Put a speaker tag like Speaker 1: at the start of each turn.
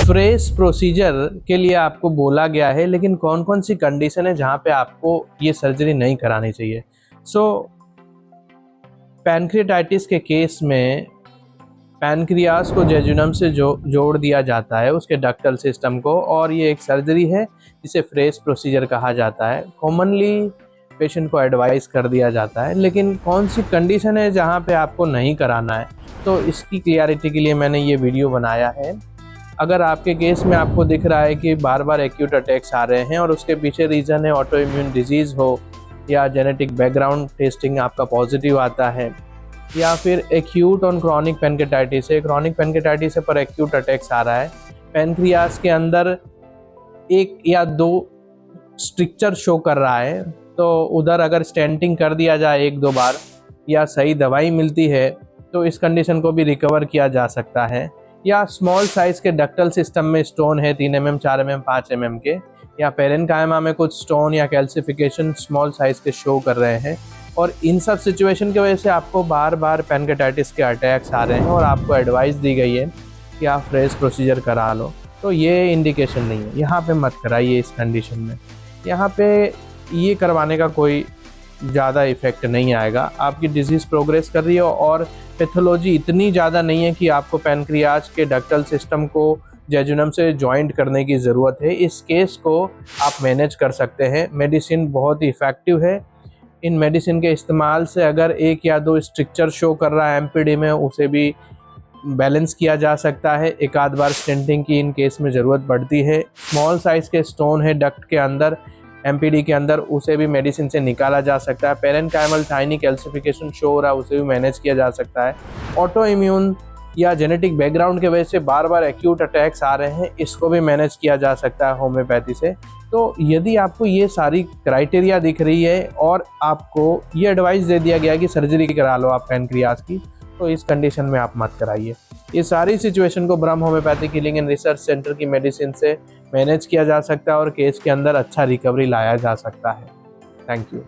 Speaker 1: Fresh procedure के लिए आपको बोला गया है, लेकिन कौन कौन सी कंडीशन है जहाँ पे आपको ये सर्जरी नहीं करानी चाहिए। पैनक्रियाटाइटिस के केस में पैनक्रियास को जेजुनम से जोड़ दिया जाता है, उसके डक्टल सिस्टम को, और ये एक सर्जरी है जिसे फ्रेश प्रोसीजर कहा जाता है। कॉमनली पेशेंट को एडवाइस कर दिया जाता है, लेकिन कौन सी कंडीशन है जहाँ पे आपको नहीं कराना है, तो इसकी क्लियरिटी के लिए मैंने ये वीडियो बनाया है। अगर आपके केस में आपको दिख रहा है कि बार बार एक्यूट अटैक्स आ रहे हैं और उसके पीछे रीज़न है ऑटो इम्यून डिजीज़ हो, या जेनेटिक बैकग्राउंड टेस्टिंग आपका पॉजिटिव आता है, या फिर एक्यूट और क्रॉनिक पैनक्रियाटाइटिस है, क्रॉनिक पैनक्रियाटाइटिस है पर एक्यूट अटैक्स आ रहा है, पैनक्रियास के अंदर 1 या 2 स्ट्रक्चर शो कर रहा है, तो उधर अगर स्टेंटिंग कर दिया जाए 1-2 बार या सही दवाई मिलती है तो इस कंडीशन को भी रिकवर किया जा सकता है। या स्मॉल साइज़ के डक्टल सिस्टम में स्टोन है 3 mm, 4 mm, 5 mm के, या पेरेन्काइमा में कुछ स्टोन या कैल्सिफिकेशन स्मॉल साइज़ के शो कर रहे हैं, और इन सब सिचुएशन की वजह से आपको बार बार पैनक्रियाटाइटिस के अटैक्स आ रहे हैं और आपको एडवाइस दी गई है कि आप फ्रेश प्रोसीजर करा लो, तो ये इंडिकेशन नहीं है, यहाँ पे मत कराइए। इस कंडीशन में यहाँ पे ये करवाने का कोई ज़्यादा इफ़ेक्ट नहीं आएगा। आपकी डिजीज़ प्रोग्रेस कर रही है और पैथोलॉजी इतनी ज़्यादा नहीं है कि आपको पैनक्रियाज के डक्टल सिस्टम को जेजुनम से जॉइंट करने की ज़रूरत है। इस केस को आप मैनेज कर सकते हैं। मेडिसिन बहुत ही इफ़ेक्टिव है। इन मेडिसिन के इस्तेमाल से अगर 1 या 2 स्ट्रक्चर शो कर रहा है एमपीडी में, उसे भी बैलेंस किया जा सकता है। एक आध बार स्टेंटिंग की इन केस में ज़रूरत पड़ती है। स्मॉल साइज़ के स्टोन है डक्ट के अंदर, एमपीडी के अंदर, उसे भी मेडिसिन से निकाला जा सकता है। पेरेन्काइमल टाइनी कैल्सिफिकेशन शो हो रहा है, उसे भी मैनेज किया जा सकता है। ऑटो इम्यून या जेनेटिक बैकग्राउंड की वजह से बार बार एक्यूट अटैक्स आ रहे हैं, इसको भी मैनेज किया जा सकता है होम्योपैथी से। तो यदि आपको ये सारी क्राइटेरिया दिख रही है और आपको ये एडवाइस दे दिया गया कि सर्जरी करा लो आप पैनक्रियाज की, तो इस कंडीशन में आप मत कराइए। ये सारी सिचुएशन को ब्रह्म homeopathic healing and research centre की मेडिसिन से मैनेज किया जा सकता है और केस के अंदर अच्छा रिकवरी लाया जा सकता है। Thank you.